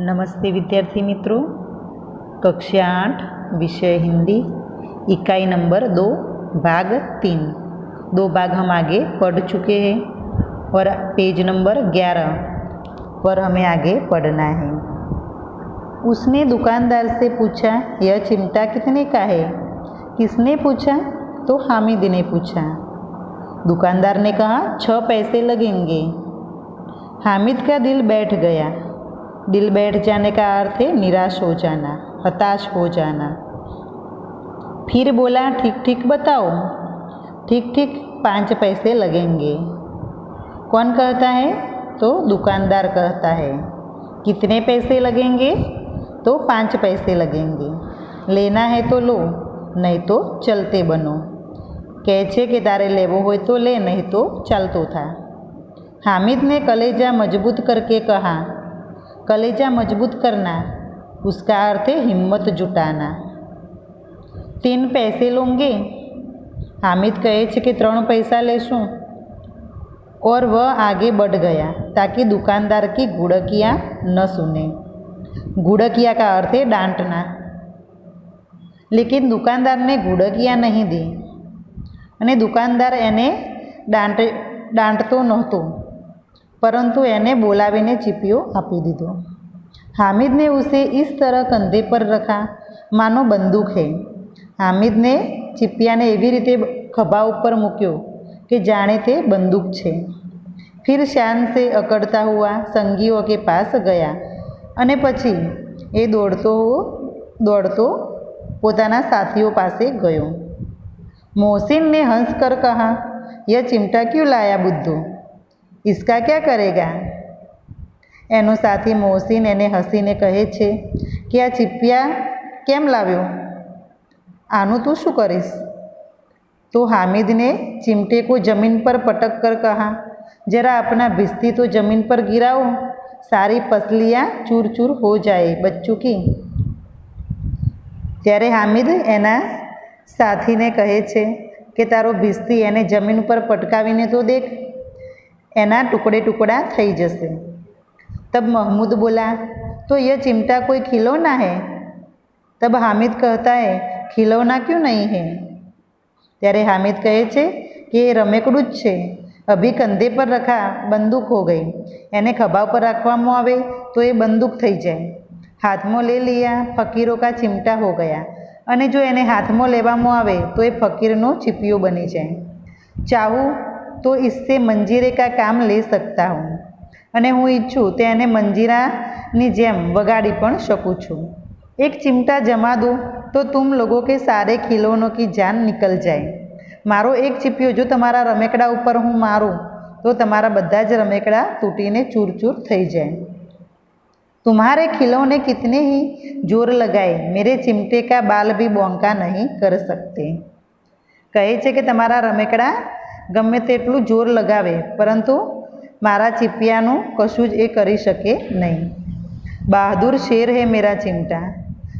नमस्ते विद्यार्थी मित्रों, कक्षा 8 विषय हिंदी इकाई नंबर 2 भाग 3। 2 भाग हम आगे पढ़ चुके हैं और पेज नंबर 11 पर हमें आगे पढ़ना है। उसने दुकानदार से पूछा, यह चिमटा कितने का है? किसने पूछा? तो हामिद ने पूछा। दुकानदार ने कहा 6 पैसे लगेंगे। हामिद का दिल बैठ गया। दिल बैठ जाने का अर्थ है निराश हो जाना, हताश हो जाना। फिर बोला, ठीक ठीक बताओ। ठीक ठीक 5 पैसे लगेंगे। कौन कहता है? तो दुकानदार कहता है। कितने पैसे लगेंगे? तो 5 पैसे लगेंगे। लेना है तो लो, नहीं तो चलते बनो। કહે છે કે તારે લેવો હોય તો ले, नहीं तो चलतो था। हामिद ने कलेजा मजबूत करके कहा। कलेजा मजबूत करना, उसका अर्थ है हिम्मत जुटाना। 3 पैसे लोगे? हामिद कहे छे कि 3 पैसा लेशूँ। और वह आगे बढ़ गया ताकि दुकानदार की गुड़कियाँ न सुने। गुड़किया का अर्थ है डांटना। लेकिन दुकानदार ने गुड़किया नहीं दी અને દુકાનદાર એને દાંટતો નહોતો, परंतु એને બોલાવીને ચીપિયો આપી દીધો। हामिद ने उसे इस तरह कंधे पर रखा मानो बंदूक है। हामिद ने ચીપિયાને એવી રીતે ખભા ઉપર મૂક્યો કે જાણે તે બંદૂક છે। फिर शान से अकड़ता हुआ संगियों के पास गया અને પછી એ દોડતો પોતાના સાથીઓ પાસે ગયો। मोहसिन ने हंसकर कहा, यह चिमटा क्यों लाया बुद्धू? इसका क्या करेगा? एनो साथी मोहसिन एने हसीने कहे छे कि आ चिपिया केम लाव्यो? आनु तू शू करीश? तो हामिद ने चिमटे को जमीन पर पटक कर कहा, जरा अपना भिस्ती तो जमीन पर गिराओ, सारी पसलियाँ चूर चूर हो जाए बच्चों की। त्यारे हामिद एना साथी ने कहे छे कि तारो भिस्ती एने जमीन पर पटकावीने तो देख, एना टुकड़े टुकड़ा थई जशे। तब महमूद बोला, तो यह चिमटा कोई खिलौना है? तब हामिद कहता है, खिलौना क्यों नहीं है? त्यारे हामिद कहे छे कि ये रमेकड़ू ज छे, अभी कंधे पर रखा बंदूक हो गई। एने खभा पर राखवामां आवे तो ये बंदूक थई जाए। हाथ में ले लिया, फकीरों का चिमटा हो गया। अने जो एने हाथ में लेवामां आवे तो ये फकीरनो चिपियो बनी जाए। चाहूँ तो इससे मंजीरे का काम ले सकता हूँ अने हूँ इच्छूँ तो एने मंजीरानी जेम वगाड़ी पण शकूँ छूँ। एक चिमटा जमा दूँ तो तुम लोगों के सारे खिलौनों की जान निकल जाए। मारो एक चिपियो जो तमारा रमेकड़ा ऊपर हूँ मारूँ तो तमारा बधा ज रमेकड़ा तूटीने चूर चूर थई जाए। तुम्हारे खिलौने कितने ही जोर लगाए, मेरे चिमटे का बाल भी बोंका नहीं कर सकते। कहे छे कि तमारा रमेकड़ा गमे तेटलू जोर लगावे परंतु मारा चिपियानु कशुं ज ए करी शके नहीं। बहादुर शेर है मेरा चिमटा।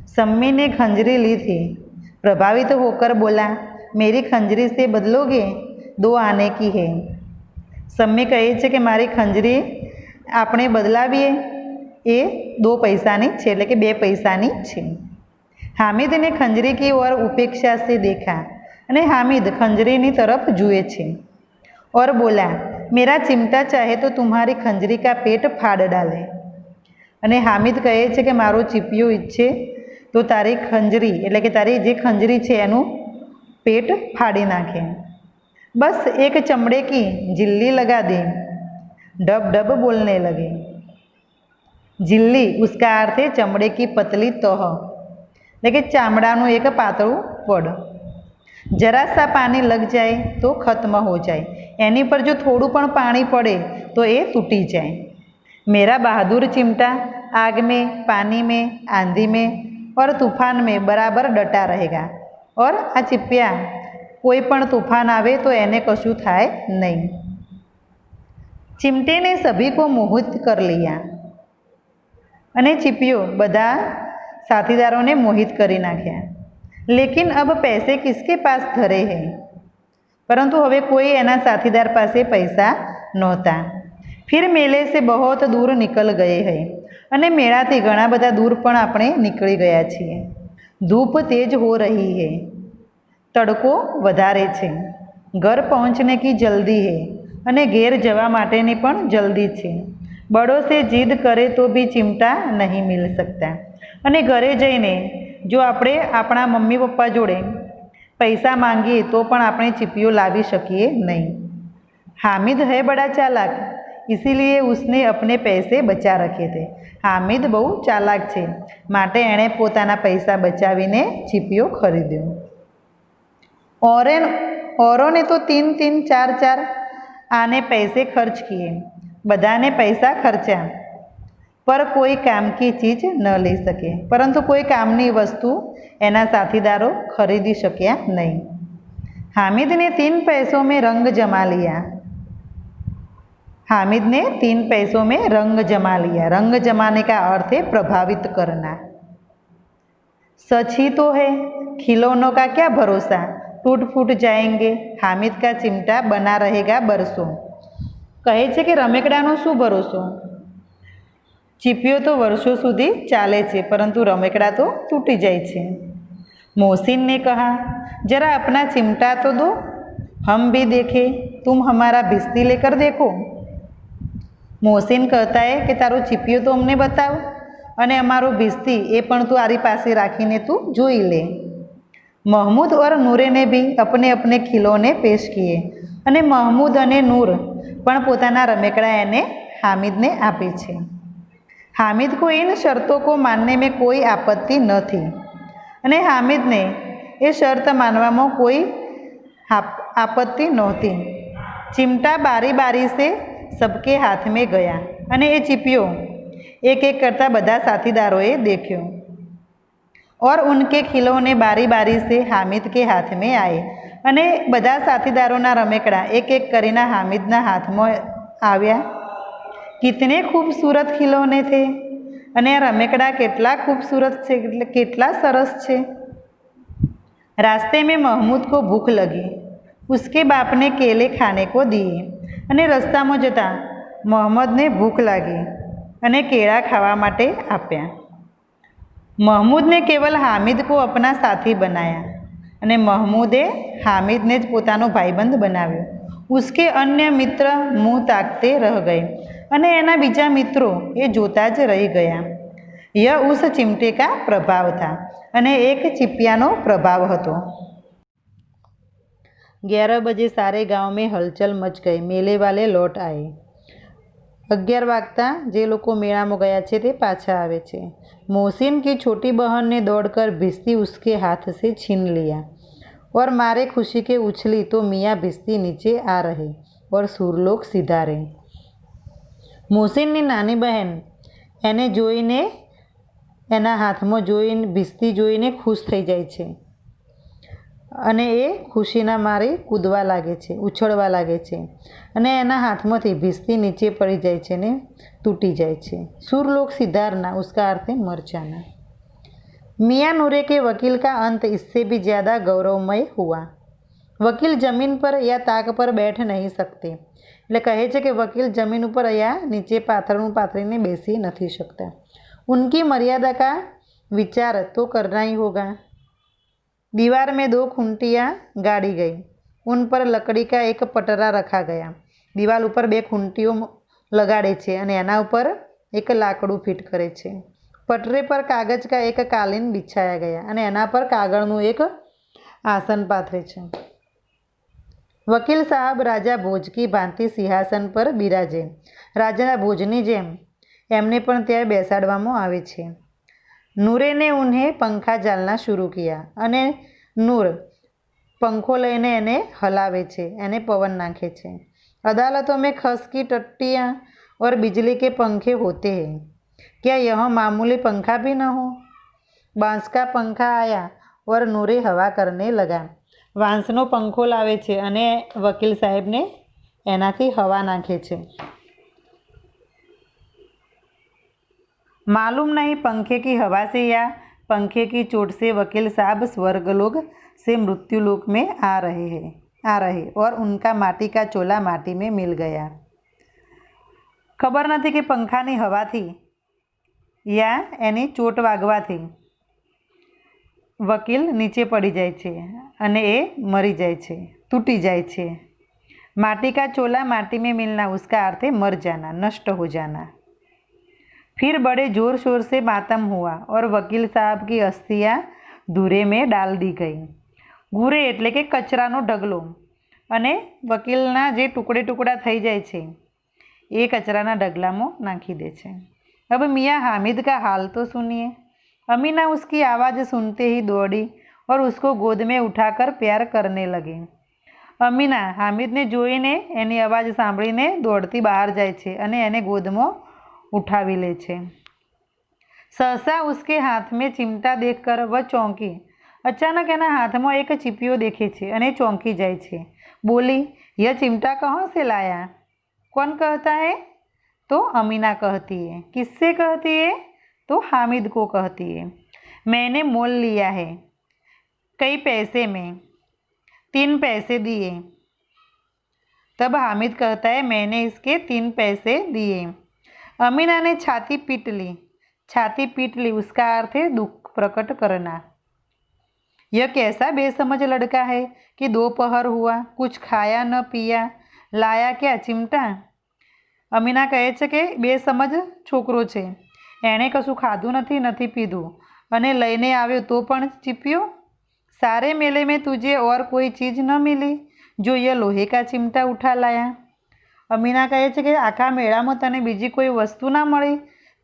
सम्मी ने खंजरी ली थी। प्रभावित होकर बोला, मेरी खंजरी से बदलोगे? 2 आने की है। सम्मी कहे छे कि मारी खंजरी आपणे बदलावीए, ये 2 पैसानी छे, એટલે કે 2 पैसानी छे। हामिद ने खंजरी की ओर उपेक्षा से देखा अने हामिद खंजरी तरफ जुए छे और बोला, मेरा चिमटा चाहे तो तुम्हारी खंजरी का पेट फाड़ डाले। अने हामिद कहे छे कि मारो चीपियो इच्छे तो तारी खंजरी એટલે કે तारी जे खंजरी छे एनु पेट फाड़ी नाखे। बस एक चमड़े की झिल्ली लगा दी। डब डब बोलने लगे। झिल्ली उसका अर्थ है चमड़े की पतली तह, लेकिन चामड़ानु एक पातळू पड़। जरा सा पानी लग जाए तो खत्म हो जाए, एनी पर जो थोड़ू पण पानी पड़े तो ये टूटी जाए। मेरा बहादुर चिमटा आग में, पानी में, आंधी में और तूफान में बराबर डटा रहेगा और आ चिपिया कोई पण तूफान आवे तो एने कशुं थाय नहीं। चिमटे ने सभी को मोहित कर लिया अने चिपियो बधा साथीदारों ने मोहित करी नाख्या। लेकिन अब पैसे किसके पास धरे हैं? परंतु हवे कोई एना साथीदार पासे पैसा नहोता। फिर मेले से बहुत दूर निकल गए हैं। અને મેળાથી ઘણા બધા દૂર પણ આપણે નીકળી ગયા છીએ। ધૂપ તેજ હો રહી હૈ, તડકો વધારે છે। ઘર પહોંચને કી જલ્દી હૈ, અને ઘેર જવા માટેની પણ જલ્દી છે। બડો સે જીદ કરે તો ભી ચિમટા નહીં મિલ સકતા। અને ઘરે જઈને જો આપણે આપણા મમ્મી પપ્પા જોડે પૈસા માંગીએ તો પણ આપણે ચીપિયો લાવી શકીએ નહીં। हामिद है बड़ा चालाक, इसीलिए उसने अपने पैसे बचा रखे थे। हामिद બહુ ચાલાક છે, માટે એણે પોતાના પૈસા બચાવીને ચીપિયો ખરીદ્યો। औरों ने तो 3-3, 4-4 आने पैसे खर्च किए। બધાને પૈસા ખર્ચ્યા, પર કોઈ કામ કી ચીજ ન લઈ શકે, પરંતુ કોઈ કામની વસ્તુ એના સાથીદારો ખરીદી શક્યા નહીં। हामिद ने 3 पैसों में रंग जमा लिया। हामिद ने 3 पैसों में रंग जमा लिया। रंग जमाने का अर्थ है प्रभावित करना। सच ही तो है, खिलौनों का क्या भरोसा, टूट फूट जाएंगे। हामिद का चिमटा बना रहेगा बरसों। કહે છે કે રમેકડાનો શું ભરોસો, ચીપિયો તો વર્ષો સુધી ચાલે છે, પરંતુ રમેકડા તો તૂટી જાય છે। मोहसिन ने कहा, जरा अपना चिमटा तो दो, हम भी देखे, तुम हमारा भिस्ती लेकर देखो। मोहसिन कहता है कि तारो चीपियो तो अमने बताव, અને અમારો ભીસ્તી એ પણ તું આરી પાસે રાખીને તું જોઈ લે। महमूद और नूरे ने भी अपने अपने खिलौने पेश किए, અને महमूद અને नूर પણ પોતાના રમેકડા એને हामिदને આપે છે। हामिद को इन शर्तों को मानने में कोई आपत्ति न थी, અને हामिदને એ શરત માનવામાં કોઈ आपत्ति नहोती। चिमटा बारी बारी से सबके हाथ में गया, અને એ ચીપિયો एक एक करता બધા સાથીદારોએ દેખ્યો। और उनके खिलौने बारी बारी से हामिद के हाथ में आए, અને બધા સાથીદારોના રમેકડા એક એક કરીને હામિદના હાથમાં આવ્યા। કિતને ખૂબસૂરત ખિલૌને થે, અને આ રમેકડા કેટલા ખૂબસૂરત છે, એટલે કેટલા સરસ છે। रास्ते में महमूद को भूख लगी, उसके बाप ने केले खाने को दिए, અને રસ્તામાં જતાં મોહમ્મદને ભૂખ લાગી અને કેળા ખાવા માટે આપ્યા। महमूद ने केवल हामिद को अपना साथी बनाया, અને महमूदે हामिदને જ પોતાનો ભાઈબંધ બનાવ્યો। उसके अन्य मित्र मुँह ताकते रह गए, અને એના બીજા મિત્રો એ જોતા જ રહી ગયા। यह उस चिमटे का प्रभाव था, અને એક ચીપિયાનો પ્રભાવ હતો। 11 बजे सारे गांव में हलचल मच गई, मेले वाले लौट आए। 11 वागता જે લોકો મેળામાં ગયા છે તે પાછા આવે છે। मोहसिन की छोटी बहन ने दौड़कर भिस्ती उसके हाथ से छीन लिया, और मारे खुशी के उछली तो मियाँ भिस्ती नीचे आ रहे और सुरलोक सिधारे। मोहसिनની નાની બહેન એને જોઈને, એના હાથમાં જોઈને, ભીસ્તી જોઈને ખુશ થઈ જાય છે, અને એ ખુશીના મારે કૂદવા લાગે છે, ઉછળવા લાગે છે, અને એના હાથમાંથી ભીસ્તી નીચે પડી જાય છે ને તૂટી જાય છે। सुरलोक सिधारना, उसका अर्थ है मर जाना। मियाँ नूरे के वकील का अंत इससे भी ज़्यादा गौरवमय हुआ। वकील जमीन पर या ताक पर बैठ नहीं सकते, એટલે કહે છે કે વકીલ જમીન ઉપર या નીચે પાથરણું પાથરીને બેસી નથી શકતા। उनकी मर्यादा का विचार तो करना ही होगा। दीवार में 2 खूंटियाँ गाड़ी गई, उन पर लकड़ी का एक पटरा रखा गया। दीवार ऊपर 2 खूंटीઓ લગાડે છે અને એના ઉપર એક લાકડું ફિટ કરે છે। પટરે પર કાગજ કા એક કાલીન બિછાયા ગયા, અને એના પર કાગળનું એક આસન પાથરે છે। વકીલ સાહેબ રાજા ભોજ की भांति સિંહાસન પર બિરાજે। રાજાના ભોજની જેમ એમને પણ ત્યાં બેસાડવામાં આવે છે। નૂરે ને ઉन्हें पंखा जालना शुरू किया, અને નૂર પંખો લઈને એને હલાવે છે, એને પવન નાખે છે। अदालतों में खस की टट्टियाँ और बिजली के पंखे होते हैं, क्या यह मामूली पंखा भी न हो। बांस का पंखा आया और नूरे हवा करने लगा। વાંસનો પંખો લાવે છે અને વકીલ સાહેબને એનાથી હવા નાખે છે। मालूम नहीं पंखे की हवा से या पंखे की चोट से वकील साहब स्वर्गलोक से मृत्युलोक में आ रहे और उनका माटी का चोला माटी में मिल गया। खबर નથી કે પંખાની હવાથી યા એની ચોટ વાગવાથી વકીલ નીચે પડી જાય છે અને એ મરી જાય છે, તૂટી જાય છે। माटी का चोला माटी में मिलना उसका अर्थ है मर जाना, नष्ट हो जाना। फिर बड़े जोर शोर से मातम हुआ और वकील साहब की अस्थियाँ धूरे में डाल दी गई। गुरे એટલે કે કચરાનો ઢગલો અને વકીલના જે ટુકડે ટુકડા થઈ જાય છે એ કચરાના ઢગલામાં નાખી દે છે। अब मियाँ हामिद का हाल तो सुनिए। अमीना उसकी आवाज़ सुनते ही दौड़ी और उसको गोद में उठाकर प्यार करने लगी। અમીના હામિદને જોઈને એની અવાજ સાંભળીને દોડતી બહાર જાય છે અને એને ગોદમાં ઉઠાવી લે છે। सहसा उसके हाथ में चिमटा देखकर वह चौंकी। अचानक એના હાથમાં એક ચીપિયો દેખે છે અને ચોંકી જાય છે। बोली, यह चिमटा कहाँ से लाया? कौन कहता है? तो अमीना कहती है। किससे कहती है? तो हामिद को कहती है। मैंने मोल लिया है, कई पैसे में, 3 पैसे दिए। तब हामिद कहता है, मैंने इसके 3 पैसे दिए। अमीना ने छाती पीट ली। छाती पीट ली उसका अर्थ है दुख प्रकट करना। यह कैसा बेसमझ लड़का है कि दोपहर हुआ, कुछ खाया न पिया, लाया क्या चिमटा? अमीना कहे છે કે બેસમજ છોકરો છે, એણે કશું ખાધું નથી, નથી પીધું અને લઈને આવ્યો તો પણ ચીપ્યો। सारे मेले में तुझे और कोई चीज़ न मिली जो यह लोहे का चिमटा उठा लाया? अमीना कहे છે કે આખા મેળામાં તને બીજી કોઈ વસ્તુ ના મળી,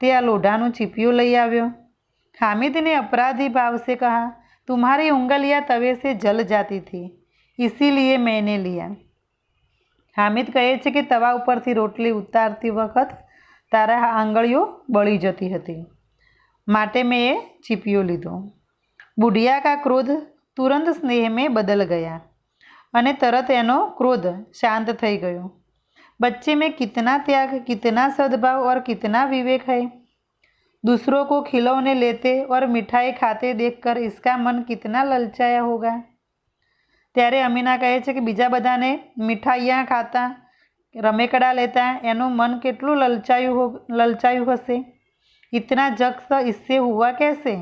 તે આ લોઢાનું ચીપિયો લઈ આવ્યો। हामिद ने अपराधी भाव से कहा, तुम्हारी उंगलियां तवे से जल जाती थी, इसीलिए मैंने लिया। हामिद કહે છે કે તવા ઉપરથી રોટલી ઉતારતી વખત તારા આંગળીઓ બળી જતી હતી, માટે મેં એ ચીપિયો લીધો। बुढ़िया का क्रोध तुरंत स्नेह में बदल गया અને તરત એનો ક્રોધ શાંત થઈ ગયો। बच्चे में कितना त्याग, कितना सद्भाव और कितना विवेक है। दूसरों को खिलौने लेते और मिठाई खाते देखकर इसका मन कितना ललचाया होगा। ત્યારે અમીના કહે છે કે બીજા બધાને મીઠાઈયા ખાતા, રમેકડા લેતા એનું મન કેટલું લલચાયું હશે। इतना जख्स इससे हुआ कैसे?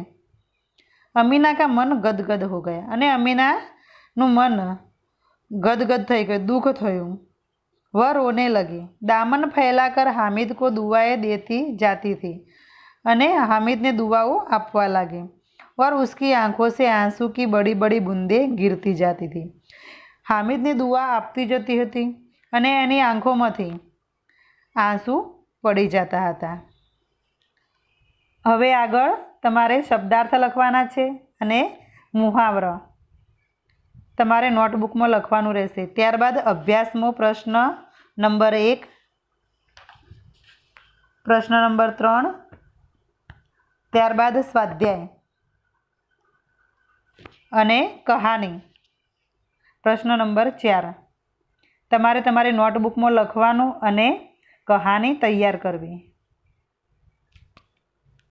अमीना का मन गदगद हो गया અને અમીનાનું મન ગદગદ થઈ ગયું, દુઃખ થયું। वह रोने लगी। दामन फैलाकर हामिद को दुआएं देती जाती थी અને हामिदने दुआओं આપવા લાગી। और उसकी आंखों से आंसू की बड़ी बड़ी बूंदें गिरती जाती थी। हामिदने दुआ આપતી જતી હતી અને એની આંખોમાંથી આંસુ પડી જતા હતા। હવે આગળ તમારે શબ્દાર્થ લખવાના છે અને મુહાવરા તમારે નોટબુકમાં લખવાનું રહેશે। ત્યારબાદ અભ્યાસમાં પ્રશ્ન નંબર 1, પ્રશ્ન નંબર 3, ત્યારબાદ સ્વાધ્યાય અને કહાની પ્રશ્ન નંબર 4 તમારે તમારી નોટબુકમાં લખવાનું અને કહાની તૈયાર કરવી।